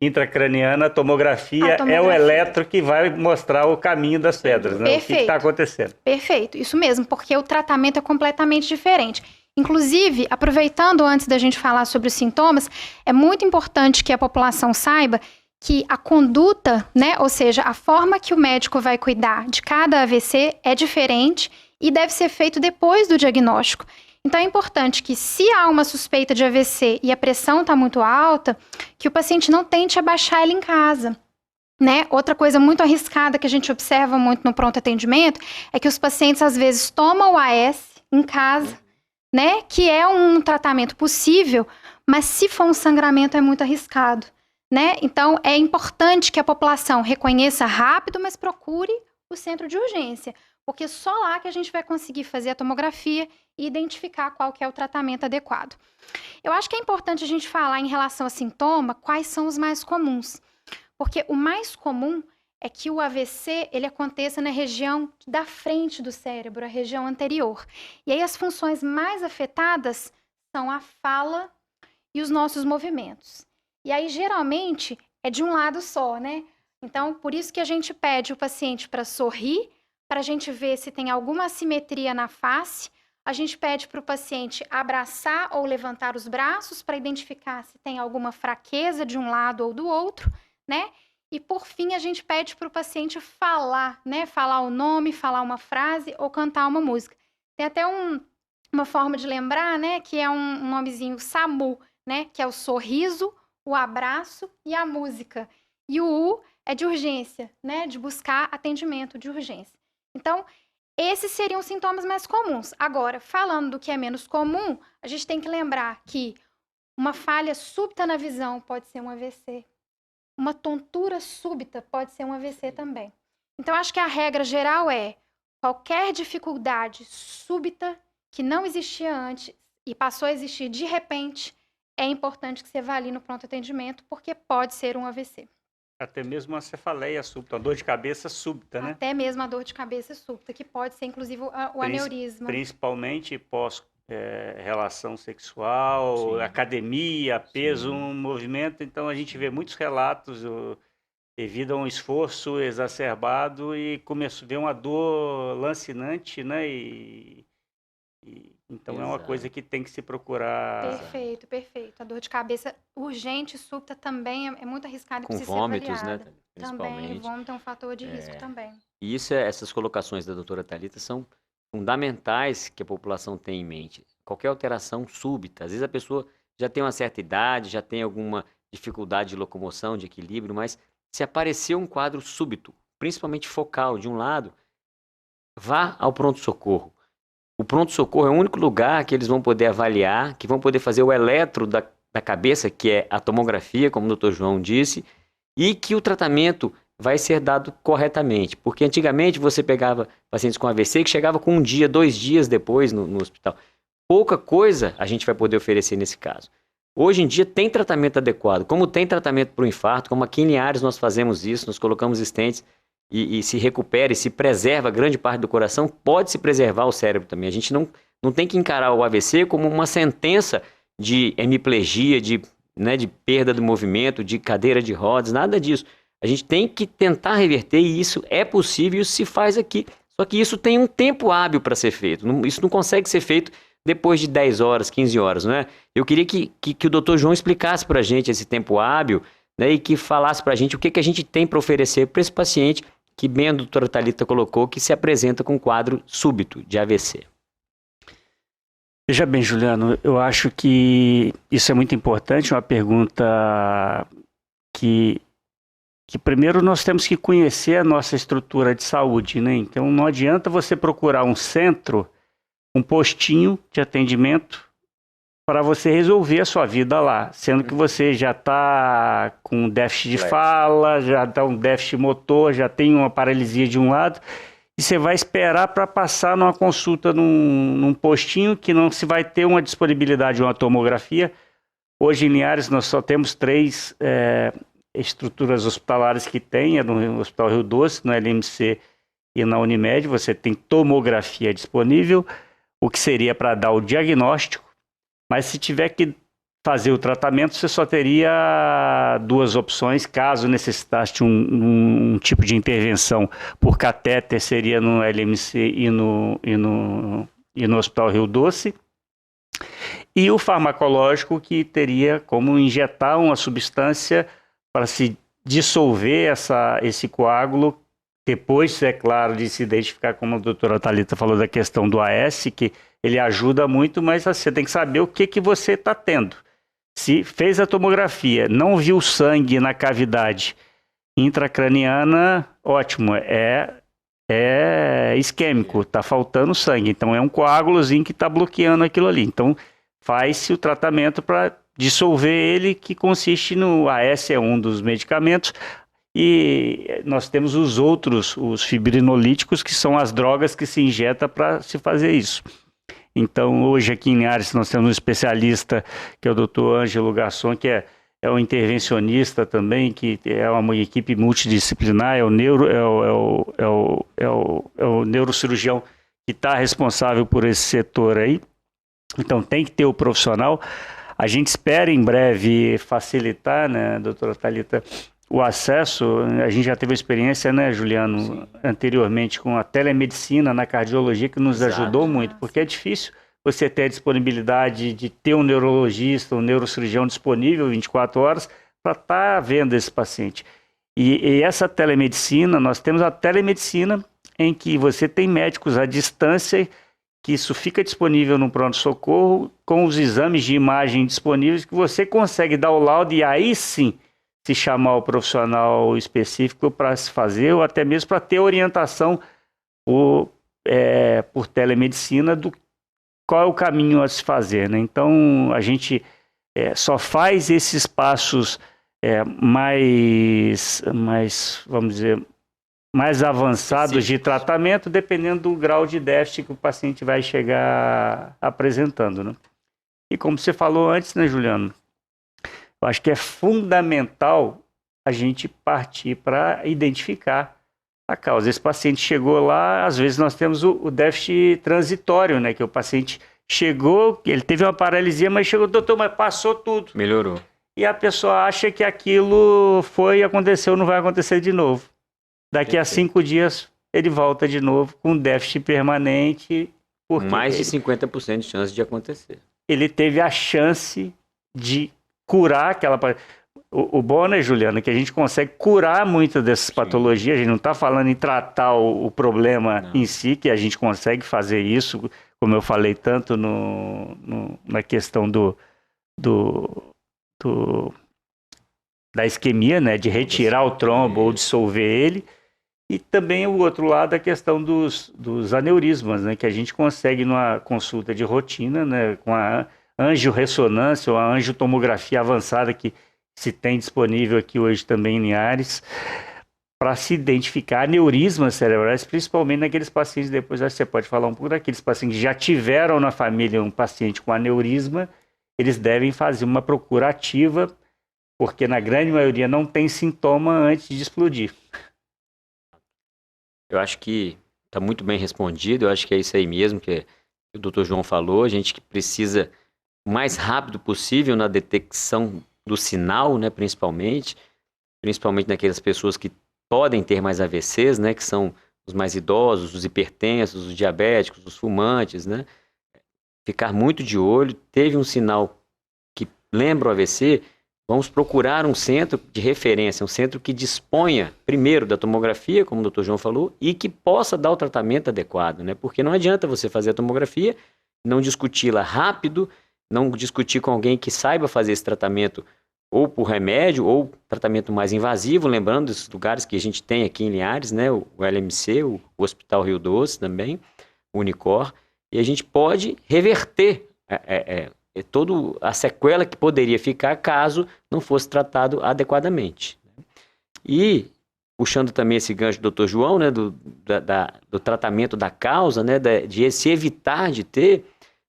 intracraniana, a tomografia é o eletro que vai mostrar o caminho das pedras, né? O que está acontecendo. Perfeito, isso mesmo, porque o tratamento é completamente diferente. Inclusive, aproveitando antes da gente falar sobre os sintomas, é muito importante que a população saiba que a conduta, né, ou seja, a forma que o médico vai cuidar de cada AVC é diferente e deve ser feito depois do diagnóstico. Então é importante que, se há uma suspeita de AVC e a pressão está muito alta, que o paciente não tente abaixar ele em casa. Né? Outra coisa muito arriscada que a gente observa muito no pronto atendimento é que os pacientes às vezes tomam o AS em casa, né? Que é um tratamento possível, mas se for um sangramento é muito arriscado. Né? Então é importante que a população reconheça rápido, mas procure o centro de urgência, porque só lá que a gente vai conseguir fazer a tomografia e identificar qual que é o tratamento adequado. Eu acho que é importante a gente falar em relação a sintoma, quais são os mais comuns. Porque o mais comum é que o AVC ele aconteça na região da frente do cérebro, a região anterior. E aí as funções mais afetadas são a fala e os nossos movimentos. E aí geralmente é de um lado só, né? Então, por isso que a gente pede o paciente para sorrir, para a gente ver se tem alguma assimetria na face. A gente pede para o paciente abraçar ou levantar os braços para identificar se tem alguma fraqueza de um lado ou do outro, né? E por fim a gente pede para o paciente falar, né? Falar o nome, falar uma frase ou cantar uma música. Tem até uma forma de lembrar, né? Que é um nomezinho SAMU, né? Que é o sorriso, o abraço e a música. E o U é de urgência, né? De buscar atendimento de urgência. Então, esses seriam os sintomas mais comuns. Agora, falando do que é menos comum, a gente tem que lembrar que uma falha súbita na visão pode ser um AVC. Uma tontura súbita pode ser um AVC também. Então, acho que a regra geral é qualquer dificuldade súbita que não existia antes e passou a existir de repente, é importante que você avalie no pronto atendimento, porque pode ser um AVC. Até mesmo uma cefaleia súbita, uma dor de cabeça súbita, né? Até mesmo a dor de cabeça súbita, que pode ser inclusive o aneurisma. Principalmente pós relação sexual, sim, academia, peso, sim, um movimento. Então a gente vê muitos relatos devido a um esforço exacerbado e começou a ver uma dor lancinante, né? Então exato, é uma coisa que tem que se procurar. Perfeito, perfeito. A dor de cabeça urgente, súbita também é muito arriscada e com precisa vômitos, ser avaliada. né? Principalmente. Também, vômito é um fator de risco também. E essas colocações da doutora Thalita são fundamentais que a população tenha em mente. Qualquer alteração súbita, às vezes a pessoa já tem uma certa idade, já tem alguma dificuldade de locomoção, de equilíbrio, mas se aparecer um quadro súbito, principalmente focal de um lado, vá ao pronto-socorro. O pronto-socorro é o único lugar que eles vão poder avaliar, que vão poder fazer o eletro da cabeça, que é a tomografia, como o Dr. João disse, e que o tratamento vai ser dado corretamente. Porque antigamente você pegava pacientes com AVC que chegava com 1 dia, 2 dias depois no hospital. Pouca coisa a gente vai poder oferecer nesse caso. Hoje em dia tem tratamento adequado. Como tem tratamento para o infarto, como aqui em Linhares nós fazemos isso, nós colocamos stents e se recupera e se preserva grande parte do coração, pode se preservar o cérebro também. A gente não tem que encarar o AVC como uma sentença de hemiplegia, de perda do movimento, de cadeira de rodas, nada disso. A gente tem que tentar reverter e isso é possível, isso se faz aqui. Só que isso tem um tempo hábil para ser feito. Isso não consegue ser feito depois de 10 horas, 15 horas, não é? Eu queria que o Dr. João explicasse para a gente esse tempo hábil, né, e que falasse para a gente o que a gente tem para oferecer para esse paciente que bem a doutora Thalita colocou, que se apresenta com um quadro súbito de AVC. Veja bem, Juliano, eu acho que isso é muito importante, uma pergunta que primeiro nós temos que conhecer a nossa estrutura de saúde, né? Então não adianta você procurar um centro, um postinho de atendimento para você resolver a sua vida lá, sendo que você já está com déficit de fala, já está um déficit motor, já tem uma paralisia de um lado, e você vai esperar para passar numa consulta num postinho que não se vai ter uma disponibilidade de uma tomografia. Hoje em Linhares nós só temos 3 estruturas hospitalares que tem, é no Hospital Rio Doce, no LMC e na Unimed, você tem tomografia disponível, o que seria para dar o diagnóstico, mas se tiver que fazer o tratamento, você só teria 2 opções, caso necessitasse um tipo de intervenção por catéter, seria no LMC e no Hospital Rio Doce, e o farmacológico, que teria como injetar uma substância para se dissolver esse coágulo, depois, é claro, de se identificar, como a doutora Thalita falou da questão do AS, que ele ajuda muito, mas você tem que saber o que você está tendo. Se fez a tomografia, não viu sangue na cavidade intracraniana, ótimo, é isquêmico, está faltando sangue, então é um coágulozinho que está bloqueando aquilo ali. Então faz-se o tratamento para dissolver ele, que consiste no AS, é um dos medicamentos, e nós temos os outros, os fibrinolíticos, que são as drogas que se injeta para se fazer isso. Então, hoje aqui em Linhares nós temos um especialista, que é o Dr. Ângelo Garçom, que é um intervencionista também, que é uma equipe multidisciplinar, é o neurocirurgião que está responsável por esse setor aí. Então, tem que ter o profissional. A gente espera em breve facilitar, né, doutora Thalita, o acesso. A gente já teve uma experiência, né, Juliano, sim, anteriormente com a telemedicina na cardiologia, que nos ajudou muito, porque é difícil você ter a disponibilidade de ter um neurologista, um neurocirurgião disponível 24 horas para estar vendo esse paciente. E essa telemedicina, nós temos a telemedicina em que você tem médicos à distância, que isso fica disponível no pronto-socorro, com os exames de imagem disponíveis, que você consegue dar o laudo e aí sim se chamar o profissional específico para se fazer, ou até mesmo para ter orientação por telemedicina do qual é o caminho a se fazer, né? Então, a gente só faz esses passos mais, vamos dizer, mais avançados de tratamento, dependendo do grau de déficit que o paciente vai chegar apresentando, né? E como você falou antes, né, Juliano? Eu acho que é fundamental a gente partir para identificar a causa. Esse paciente chegou lá, às vezes nós temos o déficit transitório, né? Que o paciente chegou, ele teve uma paralisia, mas chegou, doutor, mas passou tudo. Melhorou. E a pessoa acha que aquilo aconteceu, não vai acontecer de novo. Daqui a 5 dias ele volta de novo com déficit permanente. Mais de 50% de chance de acontecer. Ele teve a chance de curar aquela... O bom, né, Juliana, que a gente consegue curar muitas dessas patologias. A gente não está falando em tratar o problema em si, que a gente consegue fazer isso, como eu falei, tanto na questão da isquemia, né, de retirar o trombo ou dissolver ele, e também o outro lado, a questão dos aneurismas, né, que a gente consegue numa consulta de rotina, né, com a angiorressonância ou a angiotomografia avançada que se tem disponível aqui hoje também em Linhares, para se identificar aneurismas cerebrais, principalmente naqueles pacientes, depois acho que você pode falar um pouco daqueles pacientes que já tiveram na família um paciente com aneurisma, eles devem fazer uma procura ativa, porque na grande maioria não tem sintoma antes de explodir. Eu acho que está muito bem respondido, eu acho que é isso aí mesmo que o Dr. João falou, a gente precisa o mais rápido possível na detecção do sinal, né, principalmente naquelas pessoas que podem ter mais AVCs, né, que são os mais idosos, os hipertensos, os diabéticos, os fumantes, né, ficar muito de olho, teve um sinal que lembra o AVC, vamos procurar um centro de referência, um centro que disponha primeiro da tomografia, como o Dr. João falou, e que possa dar o tratamento adequado, né, porque não adianta você fazer a tomografia, não discuti-la rápido, não discutir com alguém que saiba fazer esse tratamento ou por remédio ou tratamento mais invasivo, lembrando dos lugares que a gente tem aqui em Linhares, né, o LMC, o Hospital Rio Doce também, o Unicor, e a gente pode reverter toda a sequela que poderia ficar caso não fosse tratado adequadamente. E, puxando também esse gancho do Dr. João, né, do tratamento da causa, né, de se evitar de ter,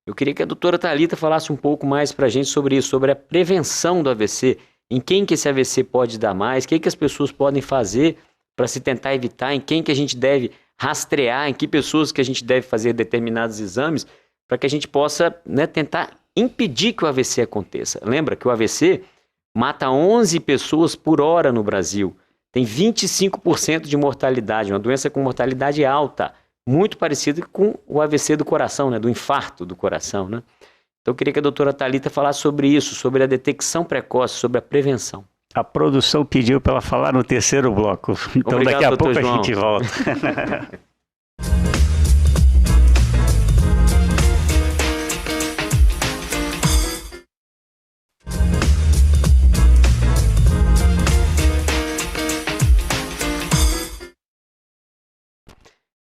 eu queria que a doutora Thalita falasse um pouco mais para a gente sobre isso, sobre a prevenção do AVC, em quem que esse AVC pode dar mais, o que as pessoas podem fazer para se tentar evitar, em quem que a gente deve rastrear, em que pessoas que a gente deve fazer determinados exames, para que a gente possa, né, tentar impedir que o AVC aconteça. Lembra que o AVC mata 11 pessoas por hora no Brasil, tem 25% de mortalidade, uma doença com mortalidade alta, muito parecido com o AVC do coração, né? Do infarto do coração, né? Então eu queria que a doutora Thalita falasse sobre isso, sobre a detecção precoce, sobre a prevenção. A produção pediu para ela falar no terceiro bloco, então Obrigado, daqui a pouco João. a gente volta.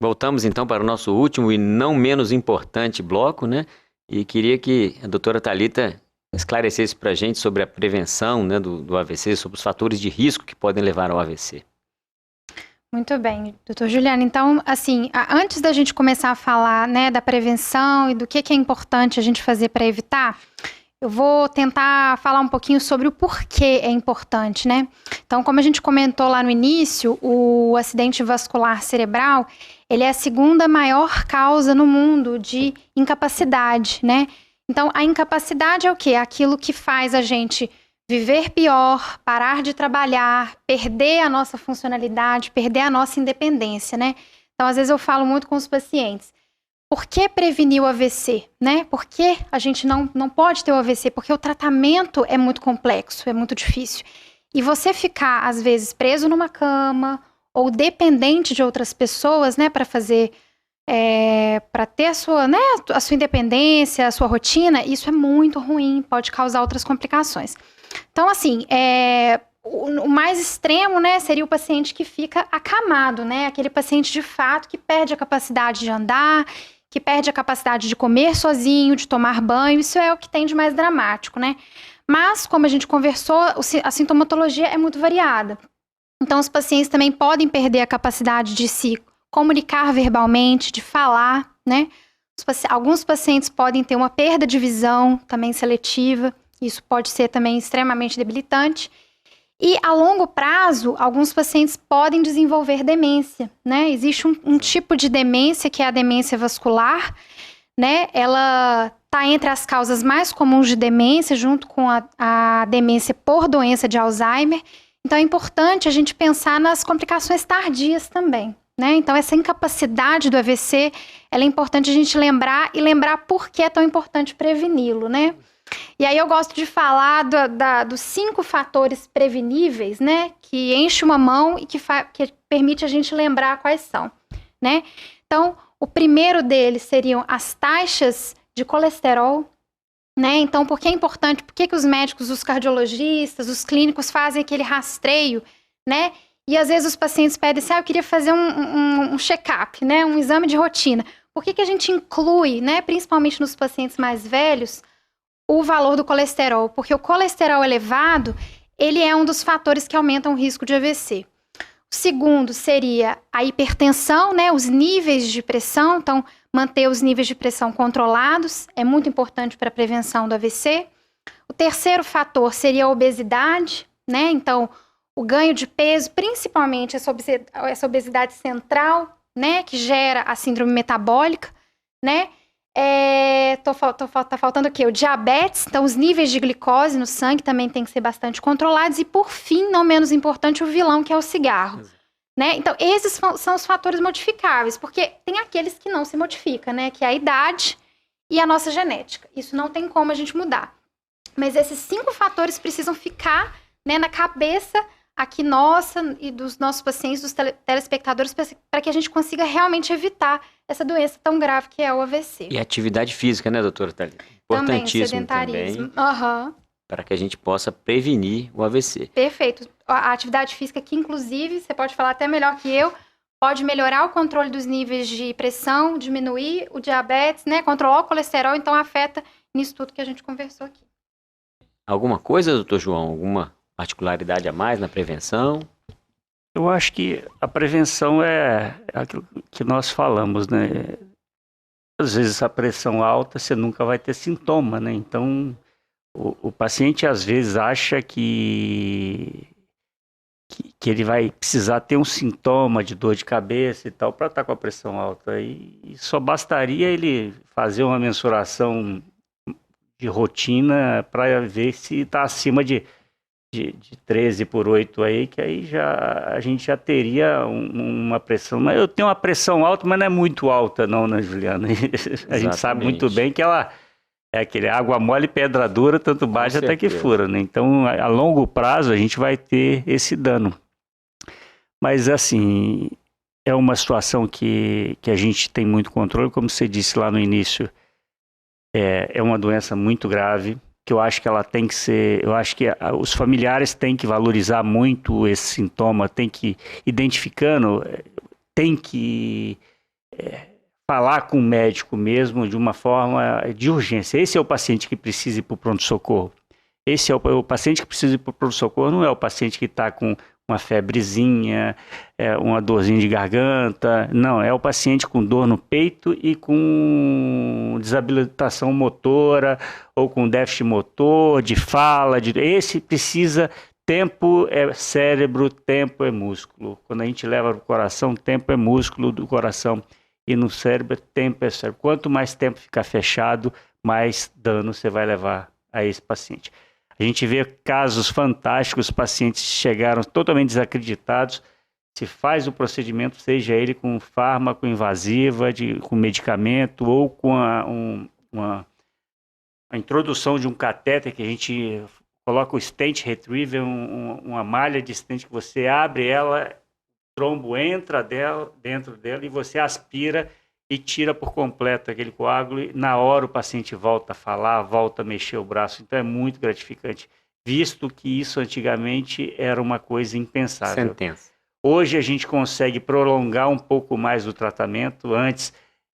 Voltamos então para o nosso último e não menos importante bloco, né? E queria que a doutora Thalita esclarecesse para a gente sobre a prevenção, né, do AVC, sobre os fatores de risco que podem levar ao AVC. Muito bem, doutor Juliano. Então, assim, antes da gente começar a falar, né, da prevenção e do que é importante a gente fazer para evitar, eu vou tentar falar um pouquinho sobre o porquê é importante, né? Então, como a gente comentou lá no início, o acidente vascular cerebral, ele é a segunda maior causa no mundo de incapacidade, né? Então, a incapacidade é o quê? Aquilo que faz a gente viver pior, parar de trabalhar, perder a nossa funcionalidade, perder a nossa independência, né? Então, às vezes eu falo muito com os pacientes, por que prevenir o AVC, né? Por que a gente não pode ter o AVC? Porque o tratamento é muito complexo, é muito difícil. E você ficar, às vezes, preso numa cama ou dependente de outras pessoas, né, para fazer, para ter a sua independência, a sua rotina, isso é muito ruim, pode causar outras complicações. Então, assim, o mais extremo, né, seria o paciente que fica acamado, né, aquele paciente de fato que perde a capacidade de andar, que perde a capacidade de comer sozinho, de tomar banho, isso é o que tem de mais dramático, né. Mas, como a gente conversou, a sintomatologia é muito variada. Então, os pacientes também podem perder a capacidade de se comunicar verbalmente, de falar, né? Alguns pacientes podem ter uma perda de visão, também seletiva. Isso pode ser também extremamente debilitante. E, a longo prazo, alguns pacientes podem desenvolver demência, né? Existe um tipo de demência, que é a demência vascular, né? Ela está entre as causas mais comuns de demência, junto com a demência por doença de Alzheimer. Então, é importante a gente pensar nas complicações tardias também, né? Então, essa incapacidade do AVC, ela é importante a gente lembrar e lembrar por que é tão importante preveni-lo, né? E aí eu gosto de falar dos 5 fatores preveníveis, né? Que enche uma mão e que permite a gente lembrar quais são, né? Então, o primeiro deles seriam as taxas de colesterol, né? Então, por que é importante? Por que os médicos, os cardiologistas, os clínicos fazem aquele rastreio, né? E às vezes os pacientes pedem assim, eu queria fazer um check-up, né? Um exame de rotina. Por que a gente inclui, né? Principalmente nos pacientes mais velhos, o valor do colesterol? Porque o colesterol elevado, ele é um dos fatores que aumentam o risco de AVC. O segundo seria a hipertensão, né? Os níveis de pressão. Então, manter os níveis de pressão controlados é muito importante para a prevenção do AVC. O terceiro fator seria a obesidade, né? Então, o ganho de peso, principalmente essa obesidade central, né? Que gera a síndrome metabólica, né? Tá faltando o quê? O diabetes, então os níveis de glicose no sangue também tem que ser bastante controlados. E, por fim, não menos importante, o vilão, que é o cigarro. Né? Então, esses são os fatores modificáveis, porque tem aqueles que não se modificam, né? Que é a idade e a nossa genética. Isso não tem como a gente mudar. Mas esses 5 fatores precisam ficar, né, na cabeça aqui nossa e dos nossos pacientes, dos telespectadores, para que a gente consiga realmente evitar essa doença tão grave que é o AVC. E atividade física, né, doutora Thalita? Importantíssimo também, sedentarismo. Para que a gente possa prevenir o AVC. Perfeito. A atividade física, que inclusive, você pode falar até melhor que eu, pode melhorar o controle dos níveis de pressão, diminuir o diabetes, né, controlar o colesterol, então afeta nisso tudo que a gente conversou aqui. Alguma coisa, doutor João? Alguma particularidade a mais na prevenção? Eu acho que a prevenção é aquilo que nós falamos, né? Às vezes a pressão alta, você nunca vai ter sintoma, né? Então, o paciente às vezes acha que ele vai precisar ter um sintoma de dor de cabeça e tal para estar com a pressão alta. E só bastaria ele fazer uma mensuração de rotina para ver se está acima de 13/8 aí, que aí a gente já teria uma pressão. Mas eu tenho uma pressão alta, mas não é muito alta não, né, Juliana? A gente sabe muito bem que ela É aquele água mole, pedra dura, tanto bate até que fura, né? Então, a longo prazo, a gente vai ter esse dano. Mas, assim, é uma situação que a gente tem muito controle, como você disse lá no início, é uma doença muito grave, que eu acho que ela tem que ser, eu acho que os familiares têm que valorizar muito esse sintoma, tem que, identificando, tem que falar com o médico mesmo de uma forma de urgência. Esse é o paciente que precisa ir para o pronto-socorro. Esse é o paciente que precisa ir para o pronto-socorro, não é o paciente que está com uma febrezinha, uma dorzinha de garganta, não, é o paciente com dor no peito e com desabilitação motora ou com déficit motor, de fala, esse precisa, tempo é cérebro, tempo é músculo. Quando a gente leva para o coração, tempo é músculo do coração e no cérebro, tempo é cérebro. Quanto mais tempo ficar fechado, mais dano você vai levar a esse paciente. A gente vê casos fantásticos, pacientes chegaram totalmente desacreditados, se faz o procedimento, seja ele com fármaco invasiva, com medicamento ou com a introdução de um catéter que a gente coloca o stent retriever, uma malha de stent que você abre ela, o trombo entra dentro dela e você aspira e tira por completo aquele coágulo e na hora o paciente volta a falar, volta a mexer o braço. Então é muito gratificante, visto que isso antigamente era uma coisa impensável. Sentença. Hoje a gente consegue prolongar um pouco mais o tratamento. Antes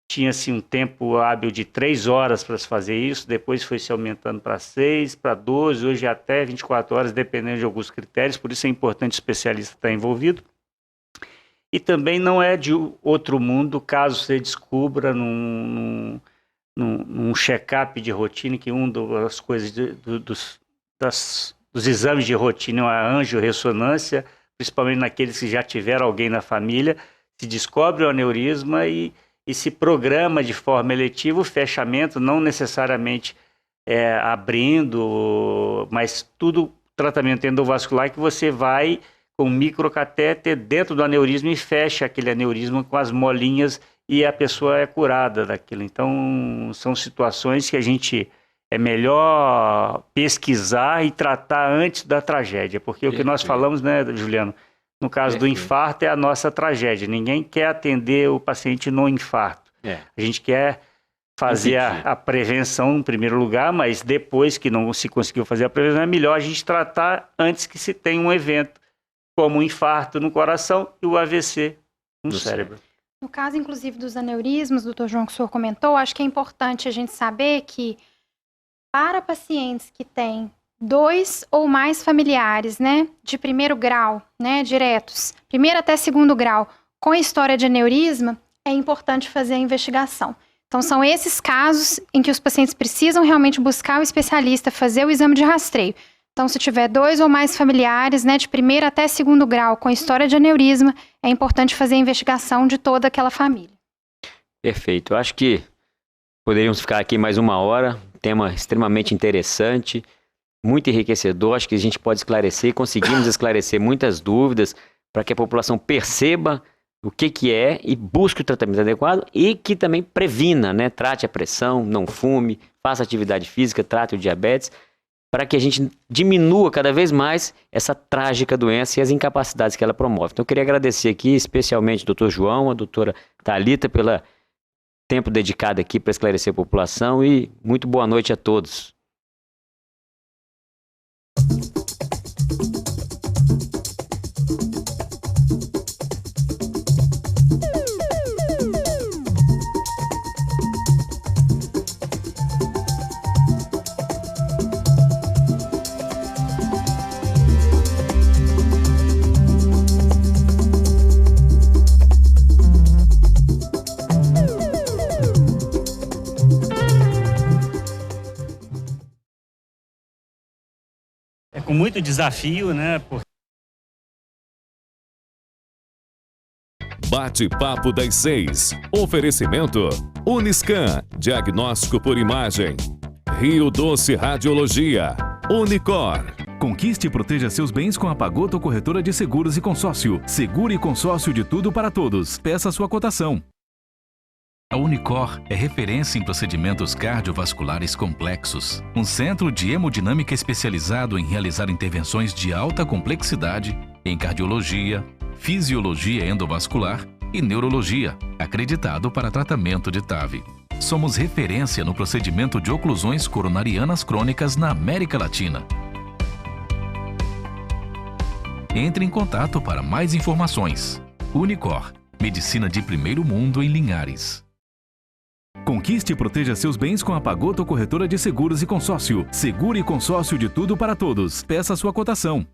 tinha-se um tempo hábil de 3 horas para se fazer isso, depois foi se aumentando para 6, para 12, hoje até 24 horas, dependendo de alguns critérios, por isso é importante o especialista estar envolvido. E também não é de outro mundo caso você descubra num check-up de rotina que uma das coisas dos exames de rotina é a angiorressonância, principalmente naqueles que já tiveram alguém na família, se descobre o aneurisma e se programa de forma eletiva o fechamento, não necessariamente abrindo, mas tudo tratamento endovascular que você vai com um microcatéter dentro do aneurisma e fecha aquele aneurisma com as molinhas e a pessoa é curada daquilo. Então, são situações que a gente é melhor pesquisar e tratar antes da tragédia, porque o que nós falamos, né, Juliano, no caso do infarto é a nossa tragédia. Ninguém quer atender o paciente no infarto. A gente quer fazer a prevenção em primeiro lugar, mas depois que não se conseguiu fazer a prevenção, é melhor a gente tratar antes que se tenha um evento como um infarto no coração e o AVC no cérebro. No caso, inclusive, dos aneurismas, doutor João, que o senhor comentou, acho que é importante a gente saber que para pacientes que têm 2 ou mais familiares, né, de primeiro grau, né, diretos, primeiro até segundo grau, com história de aneurisma, é importante fazer a investigação. Então, são esses casos em que os pacientes precisam realmente buscar o especialista, fazer o exame de rastreio. Então, se tiver 2 ou mais familiares, né, de primeiro até segundo grau com história de aneurisma, é importante fazer a investigação de toda aquela família. Perfeito. Eu acho que poderíamos ficar aqui mais 1 hora, tema extremamente interessante, muito enriquecedor. Acho que a gente pode esclarecer, conseguimos esclarecer muitas dúvidas para que a população perceba o que é e busque o tratamento adequado e que também previna, né? Trate a pressão, não fume, faça atividade física, trate o diabetes, para que a gente diminua cada vez mais essa trágica doença e as incapacidades que ela promove. Então, eu queria agradecer aqui especialmente ao Dr. João, a doutora Thalita, pelo tempo dedicado aqui para esclarecer a população e muito boa noite a todos. Com muito desafio, né? Bate-papo das 6. Oferecimento Uniscan, diagnóstico por imagem. Rio Doce Radiologia. Unicor. Conquiste e proteja seus bens com a Pagoto Corretora de Seguros e Consórcio. Seguro e consórcio de tudo para todos. Peça sua cotação. A Unicor é referência em procedimentos cardiovasculares complexos, um centro de hemodinâmica especializado em realizar intervenções de alta complexidade em cardiologia, fisiologia endovascular e neurologia, acreditado para tratamento de TAV. Somos referência no procedimento de oclusões coronarianas crônicas na América Latina. Entre em contato para mais informações. Unicor, medicina de primeiro mundo em Linhares. Conquiste e proteja seus bens com a Pagoto Corretora de Seguros e Consórcio. Seguro e consórcio de tudo para todos. Peça sua cotação.